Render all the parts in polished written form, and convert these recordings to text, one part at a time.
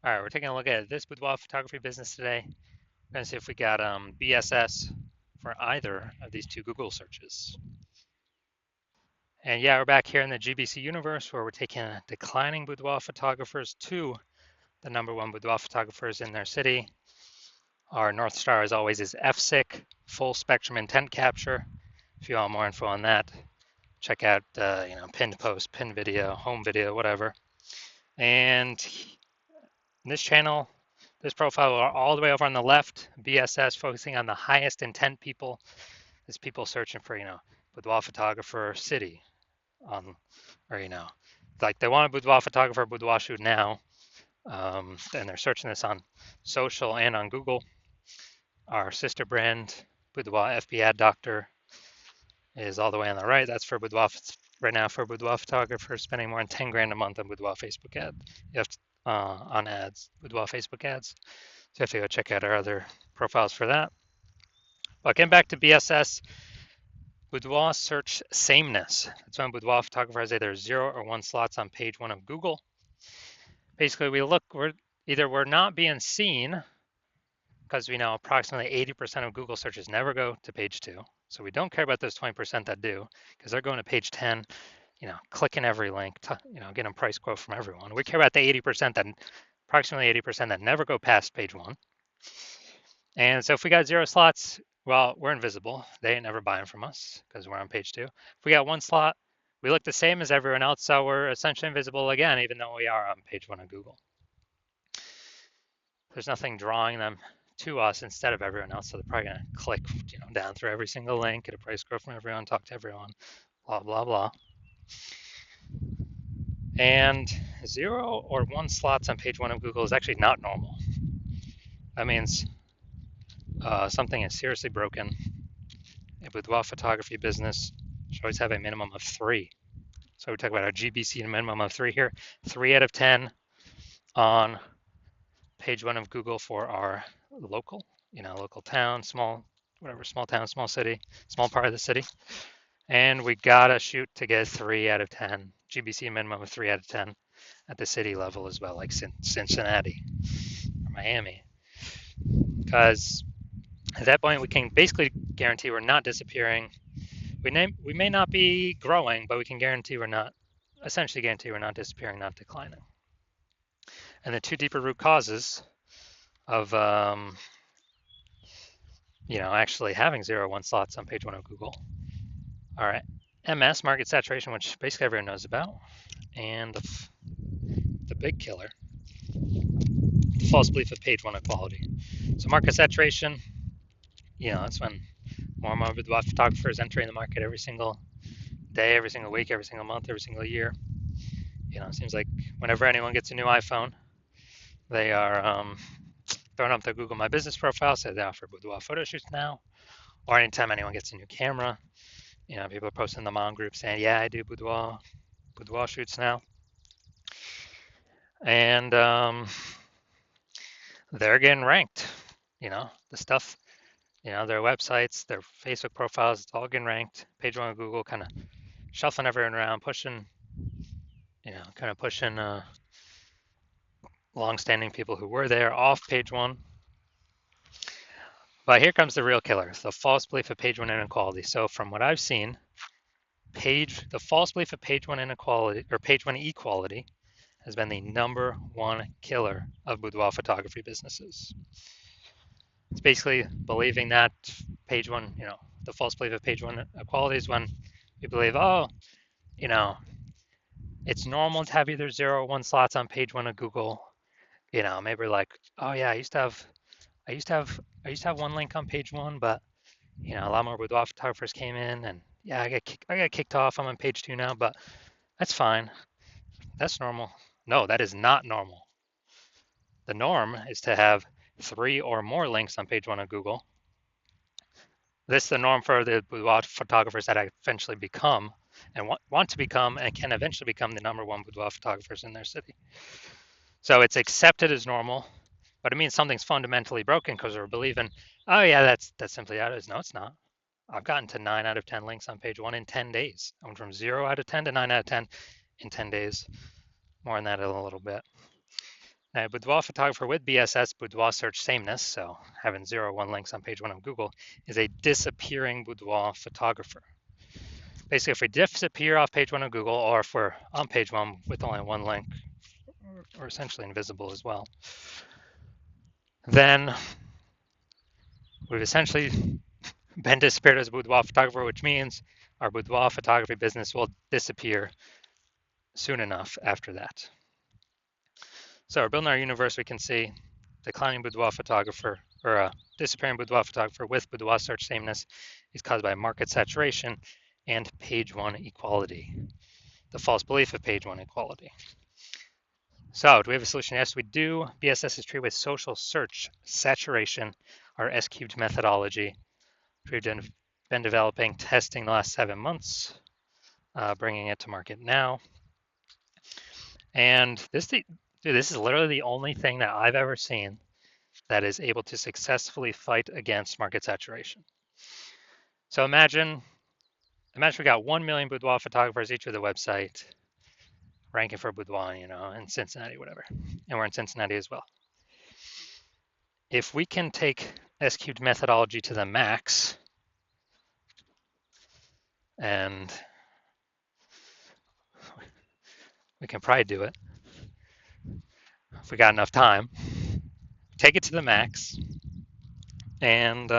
All right, we're taking a look at this boudoir photography business today. We're going to see if we got BSS for either of these two Google searches. And yeah, we're back here in the GBC universe where we're taking declining boudoir photographers to the #1 boudoir photographers in their city. Our North Star, as always, is FSIC, full spectrum intent capture. If you want more info on that, check out pinned post, pinned video, home video, whatever. And in this channel, this profile all the way over on the left, BSS, focusing on the highest intent people. Is people searching for, boudoir photographer city, or like they want a boudoir photographer, boudoir shoot now, and they're searching this on social and on Google. Our sister brand, Boudoir FB Ad Doctor, is all the way on the right. That's for boudoir right now for boudoir photographers spending more than 10 grand a month on boudoir Facebook ad. You have to, on ads, boudoir Facebook ads. So you have to go check out our other profiles for that. But getting back to BSS, boudoir search sameness. That's when boudoir photographer has either 0 or 1 slots on page 1 of Google. Basically, we're not being seen because we know approximately 80% of Google searches never go to page 2. So we don't care about those 20% that do because they're going to page 10, clicking every link, getting a price quote from everyone. We care about the 80% that, approximately 80% that never go past page 1. And so if we got 0 slots, well, we're invisible. They ain't never buying from us because we're on page 2. If we got 1 slot, we look the same as everyone else, so we're essentially invisible again, even though we are on page 1 of Google. There's nothing drawing them to us instead of everyone else, so they're probably going to click down through every single link, get a price quote from everyone, talk to everyone, blah, blah, blah. And 0 or 1 slots on page 1 of Google is actually not normal. That means something is seriously broken. A boudoir photography business should always have a minimum of 3. So we talk about our GBC and a minimum of 3 here. 3 out of 10 on page 1 of Google for our local, local town, small town, small city, small part of the city. And we gotta shoot to get 3 out of 10. GBC minimum of 3 out of 10 at the city level as well, like Cincinnati or Miami. Because at that point, we can basically guarantee we're not disappearing. We may not be growing, but we can essentially guarantee we're not disappearing, not declining. And the 2 deeper root causes of actually having 0 or 1 slots on page 1 of Google are MS, market saturation, which basically everyone knows about, and the big killer, the false belief of page 1 equality. So market saturation, that's when more and more boudoir photographers entering the market every single day, every single week, every single month, every single year. It seems like whenever anyone gets a new iPhone, they are throwing up their Google My Business profile, say they offer boudoir photo shoots now, or anytime anyone gets a new camera, people are posting in the mom group saying, yeah, I do boudoir shoots now. And they're getting ranked, the stuff, their websites, their Facebook profiles, it's all getting ranked. Page 1 of Google kind of shuffling everyone around, pushing long-standing people who were there off page 1. But here comes the real killer, the false belief of page 1 inequality. So from what I've seen, the false belief of page 1 inequality or page 1 equality has been the #1 killer of boudoir photography businesses. It's basically believing that page 1, the false belief of page 1 equality is when we believe, it's normal to have either 0 or 1 slots on page 1 of Google. Maybe we're like, oh yeah, I used to have 1 link on page 1, but a lot more boudoir photographers came in, and yeah, I got kicked off. I'm on page 2 now, but that's fine. That's normal. No, that is not normal. The norm is to have 3 or more links on page 1 of Google. This is the norm for the boudoir photographers that eventually become and want to become and can eventually become the #1 boudoir photographers in their city. So it's accepted as normal, but it means something's fundamentally broken because we're believing, oh yeah, that's simply how it is. No, it's not. I've gotten to 9 out of 10 links on page 1 in 10 days. I went from 0 out of 10 to 9 out of 10 in 10 days. More on that in a little bit. Now, Boudoir photographer with BSS, boudoir search sameness, so having 0 or 1 links on page 1 of Google, is a disappearing boudoir photographer. Basically, if we disappear off page 1 of Google, or if we're on page 1 with only 1 link, or essentially invisible as well, then we've essentially been disappeared as a boudoir photographer, which means our boudoir photography business will disappear soon enough after that. So we're building our universe. We can see declining boudoir photographer, or a disappearing boudoir photographer with boudoir search sameness is caused by market saturation and page 1 equality, the false belief of page 1 equality. So do we have a solution? Yes, we do. BSS is treated with social search saturation, our S-cubed methodology. We've been developing, testing the last 7 months, bringing it to market now. And this is literally the only thing that I've ever seen that is able to successfully fight against market saturation. So imagine we got 1 million boudoir photographers each with a website, ranking for boudoir, in Cincinnati, whatever. And we're in Cincinnati as well. If we can take S-cubed methodology to the max, and we can probably do it if we got enough time, take it to the max, and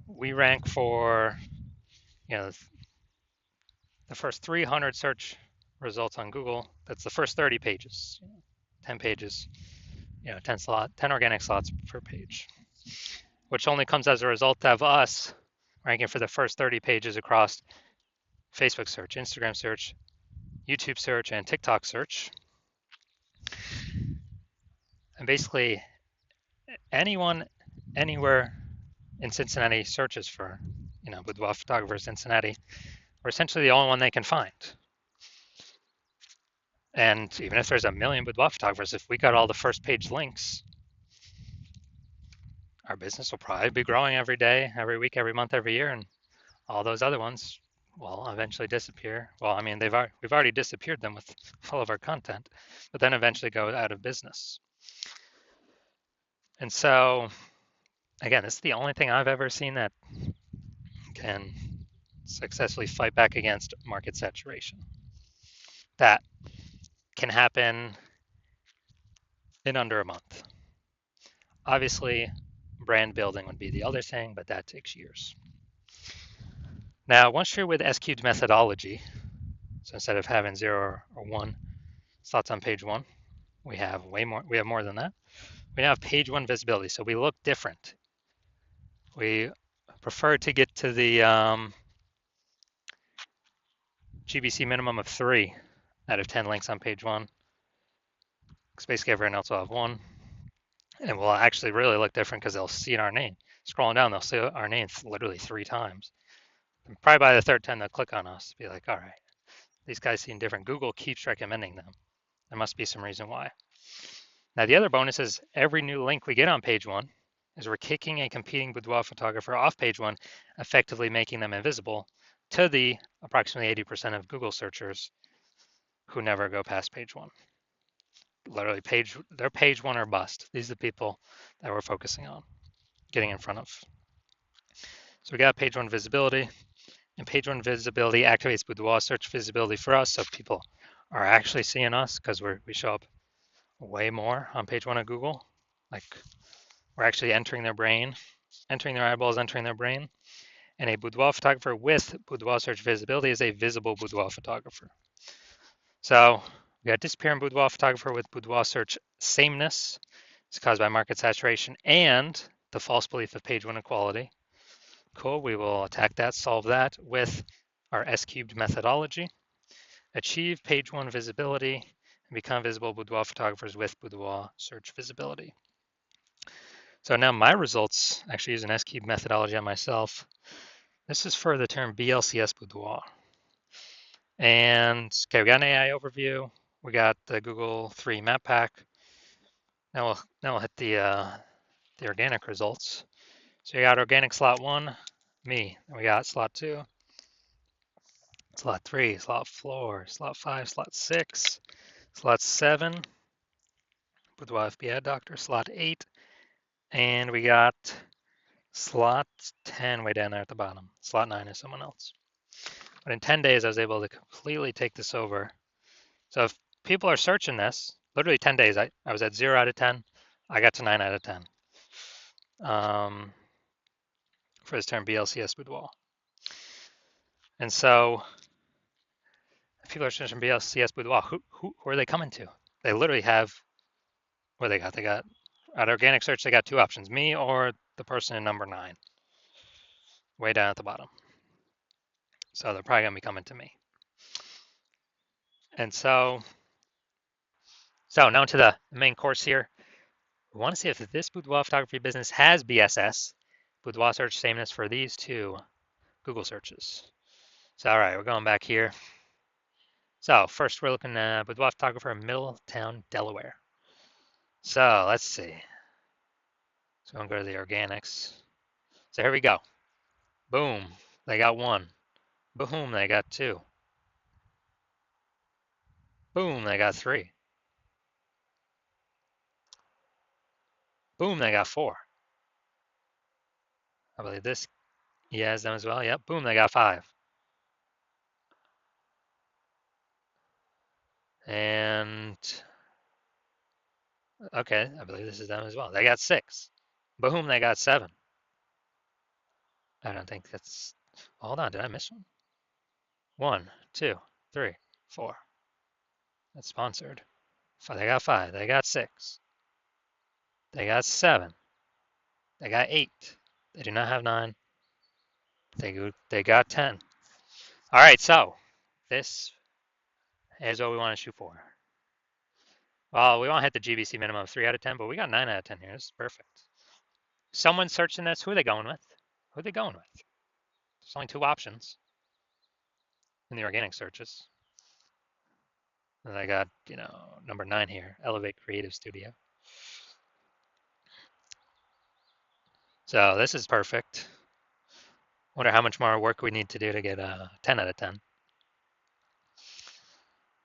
we rank for, the first 300 search results on Google. That's the first 30 pages, 10 pages, 10 organic slots per page, which only comes as a result of us ranking for the first 30 pages across Facebook search, Instagram search, YouTube search, and TikTok search. And basically, anyone, anywhere in Cincinnati searches for, boudoir photographer Cincinnati, we're essentially the only one they can find. And even if there's a million boudoir photographers, if we got all the first page links, our business will probably be growing every day, every week, every month, every year, and all those other ones will eventually disappear. Well, I mean, we've already disappeared them with all of our content, but then eventually go out of business. And so, again, this is the only thing I've ever seen that can successfully fight back against market saturation. That can happen in under a month. Obviously, brand building would be the other thing, but that takes years. Now, once you're with S-cubed methodology, so instead of having 0 or 1 slots on page 1, we have more than that. We now have page 1 visibility, so we look different. We prefer to get to the GBC minimum of 3 out of 10 links on page 1, because basically everyone else will have 1. And we'll actually really look different because they'll see our name. Scrolling down, they'll see our name literally 3 times. And probably by the 3rd time, they'll click on us, be like, all right, these guys seem different. Google keeps recommending them. There must be some reason why. Now, the other bonus is every new link we get on page 1 is we're kicking a competing boudoir photographer off page 1, effectively making them invisible to the approximately 80% of Google searchers who never go past page 1. Literally, they're page 1 or bust. These are the people that we're focusing on, getting in front of. So we got page 1 visibility, and page 1 visibility activates boudoir search visibility for us, so people are actually seeing us because we show up way more on page 1 of Google. Like, we're actually entering their brain, entering their eyeballs, entering their brain. And a boudoir photographer with boudoir search visibility is a visible boudoir photographer. So we got disappearing boudoir photographer with boudoir search sameness. It's caused by market saturation and the false belief of page 1 equality. Cool, we will attack that, solve that with our S-cubed methodology. Achieve page 1 visibility and become visible boudoir photographers with boudoir search visibility. So now my results, actually use an S-cubed methodology on myself. This is for the term BLCS boudoir. And okay, we got an AI overview. We got the Google 3 map pack. Now we'll hit the organic results. So you got organic slot 1, me. And we got slot 2, slot 3, slot 4, slot 5, slot 6, slot 7, Boudoir FB ad doctor, slot 8. And we got slot 10 way down there at the bottom. Slot 9 is someone else. But in 10 days, I was able to completely take this over. So if people are searching this, literally 10 days, I was at 0 out of 10. I got to 9 out of 10 for this term BLCS Boudoir. And so if people are searching BLCS Boudoir, who are they coming to? They literally have, what they got? They got, at organic search, they got two options, me or the person in number 9, way down at the bottom. So they're probably going to be coming to me. And so now to the main course here. We want to see if this boudoir photography business has BSS, boudoir search sameness, for these two Google searches. So, all right, we're going back here. So first we're looking at boudoir photographer in Middletown, Delaware. So let's see. So I'm going to go to the organics. So here we go. Boom, they got 1. Boom, they got 2. Boom, they got 3. Boom, they got 4. I believe this, he has them as well. Yep, boom, they got 5. And okay, I believe this is them as well. They got 6. Boom, they got 7. I don't think that's, hold on, did I miss one? 1, 2, 3, 4. That's sponsored. They got 5. They got 6. They got 7. They got 8. They do not have 9. They got 10. All right, so this is what we want to shoot for. Well, we want to hit the GBC minimum of 3 out of 10, but we got 9 out of 10 here. This is perfect. Someone searching this, who are they going with? Who are they going with? There's only 2 options in the organic searches. And I got, number 9 here, Elevate Creative Studio. So this is perfect. Wonder how much more work we need to do to get a 10 out of 10.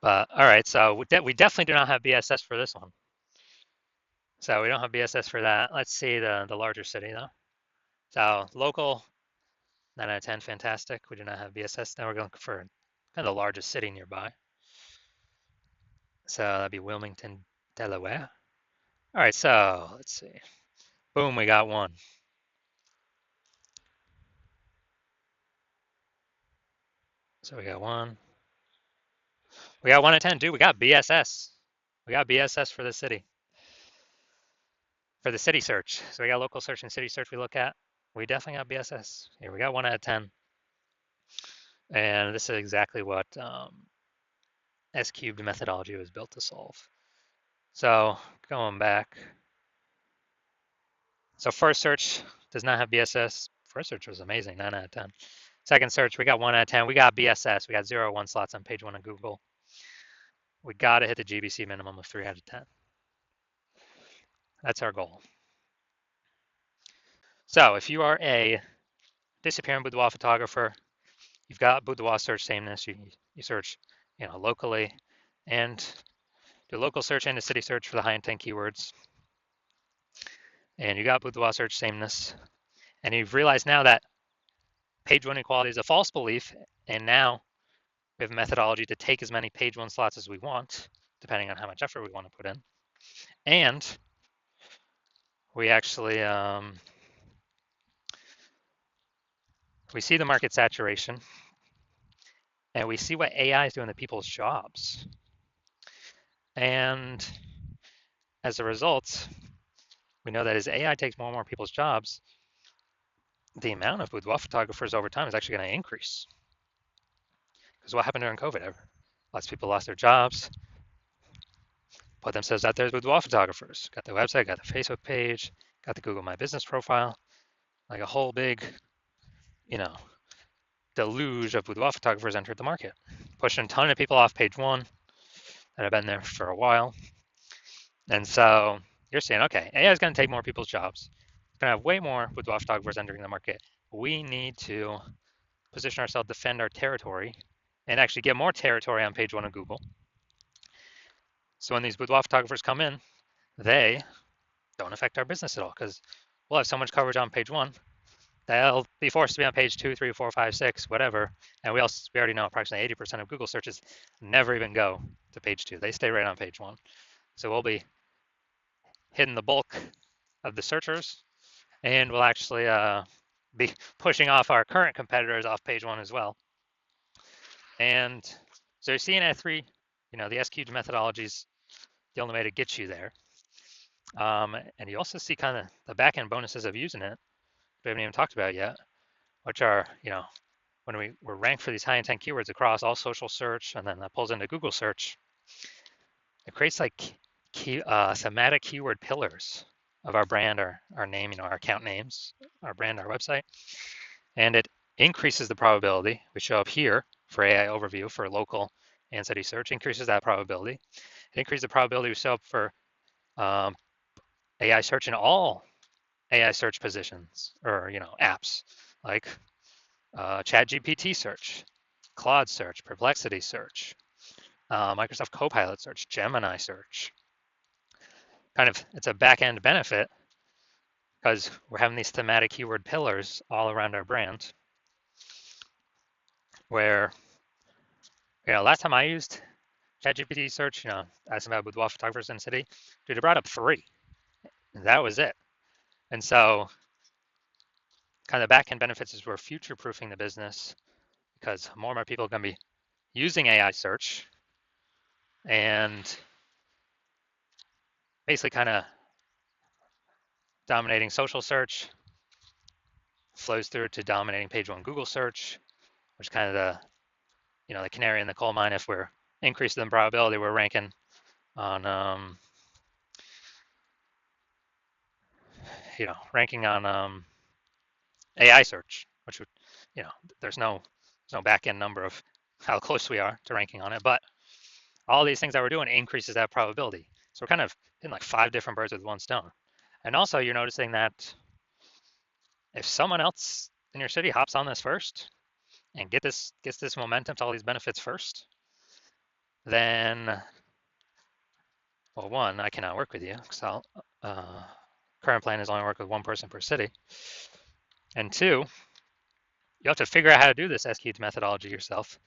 But all right, so we definitely do not have BSS for this one. So we don't have BSS for that. Let's see the larger city though. So local, 9 out of 10, fantastic. We do not have BSS. Now we're going for kind of the largest city nearby. So that'd be Wilmington, Delaware. All right, so let's see. Boom, we got 1. So we got 1. We got 1 out of 10. Dude, we got BSS. We got BSS for the city. For the city search. So we got local search and city search we look at. We definitely got BSS. Here, we got 1 out of 10. And this is exactly what S-cubed methodology was built to solve. So going back. So first search does not have BSS. First search was amazing, 9 out of 10. Second search, we got 1 out of 10. We got BSS. We got 0 1 slots on page 1 of Google. We got to hit the GBC minimum of 3 out of 10. That's our goal. So if you are a disappearing boudoir photographer, you've got boudoir search sameness, you search locally, and do local search and a city search for the high intent keywords, and you got boudoir search sameness, and you've realized now that page 1 equality is a false belief, and now we have a methodology to take as many page 1 slots as we want, depending on how much effort we want to put in, and we actually we see the market saturation, and we see what AI is doing to people's jobs. And as a result, we know that as AI takes more and more people's jobs, the amount of boudoir photographers over time is actually going to increase. Because what happened during COVID? Lots of people lost their jobs, put themselves out there as boudoir photographers, got their website, got their Facebook page, got the Google My Business profile, like a whole big, deluge of boudoir photographers entered the market, pushing a ton of people off page 1 that have been there for a while. And so you're saying, okay, AI is going to take more people's jobs. It's going to have way more boudoir photographers entering the market. We need to position ourselves, defend our territory, and actually get more territory on page 1 of Google. So when these boudoir photographers come in, they don't affect our business at all because we'll have so much coverage on page one. They'll be forced to be on page 2, 3, 4, 5, 6, whatever. And we already know approximately 80% of Google searches never even go to page 2. They stay right on page 1. So we'll be hitting the bulk of the searchers, and we'll actually be pushing off our current competitors off page 1 as well. And so you're seeing at 3, the SQ methodology is the only way to get you there. And you also see kind of the back-end bonuses of using it we haven't even talked about yet, which are, when we're ranked for these high intent keywords across all social search, and then that pulls into Google search, it creates like thematic keyword pillars of our brand, our name, our account names, our brand, our website, and it increases the probability. We show up here for AI overview for local and city search, increases that probability. It increases the probability we show up for AI search in all AI search positions or apps like ChatGPT search, Claude search, Perplexity search, Microsoft Copilot search, Gemini search. It's a back-end benefit because we're having these thematic keyword pillars all around our brand. Where, last time I used ChatGPT search, asked about boudoir photographers in the city, dude, it brought up 3. And that was it. And so, kind of the back-end benefits is we're future-proofing the business because more and more people are going to be using AI search and basically kind of dominating social search, flows through to dominating page 1 Google search, which is kind of the canary in the coal mine. If we're increasing the probability, we're ranking on AI search, which would, there's no back end number of how close we are to ranking on it, but all these things that we're doing increases that probability. So we're kind of hitting like 5 different birds with one stone. And also you're noticing that if someone else in your city hops on this first and gets this momentum to all these benefits first, then, well, 1, I cannot work with you because current plan is only work with 1 person per city. And 2, you have to figure out how to do this SQ methodology yourself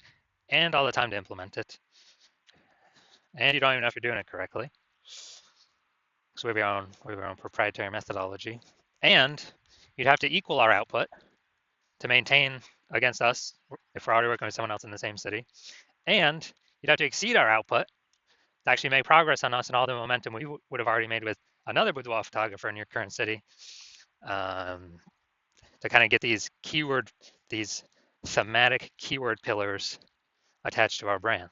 and all the time to implement it. And you don't even know if you're doing it correctly. So we have our own proprietary methodology. And you'd have to equal our output to maintain against us if we're already working with someone else in the same city. And you'd have to exceed our output to actually make progress on us and all the momentum we would have already made with another boudoir photographer in your current city, to kind of get these thematic keyword pillars attached to our brand.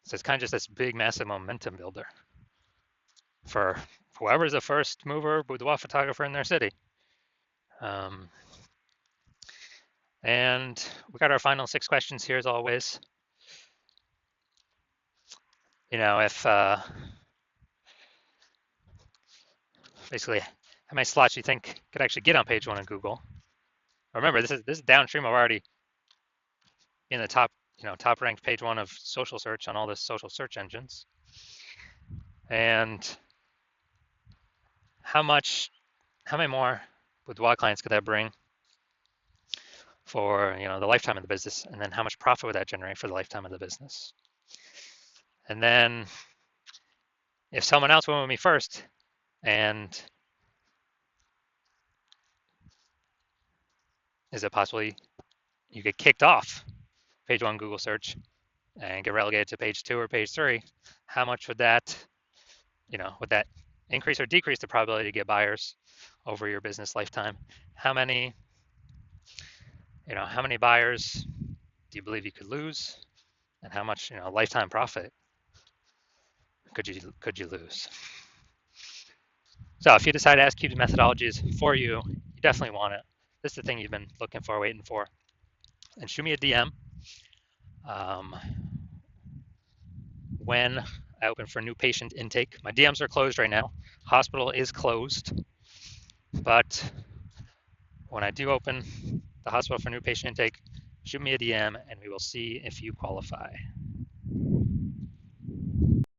So it's kind of just this big, massive momentum builder for whoever's the first mover boudoir photographer in their city. And we got our final 6 questions here as always. If basically how many slots you think could actually get on page 1 of Google. Remember, this is downstream of already in the top ranked page 1 of social search on all the social search engines. And how many more boudoir clients could that bring for the lifetime of the business, and then how much profit would that generate for the lifetime of the business? And then if someone else went with me first and is it possible you get kicked off page 1 Google search and get relegated to page 2 or page 3? How much would that increase or decrease the probability to get buyers over your business lifetime? How many buyers do you believe you could lose, and how much lifetime profit could you lose? So if you decide to SQ methodology is for you, you definitely want it. This is the thing you've been looking for, waiting for. And shoot me a DM when I open for new patient intake. My DMs are closed right now. Hospital is closed, but when I do open the hospital for new patient intake, shoot me a DM and we will see if you qualify.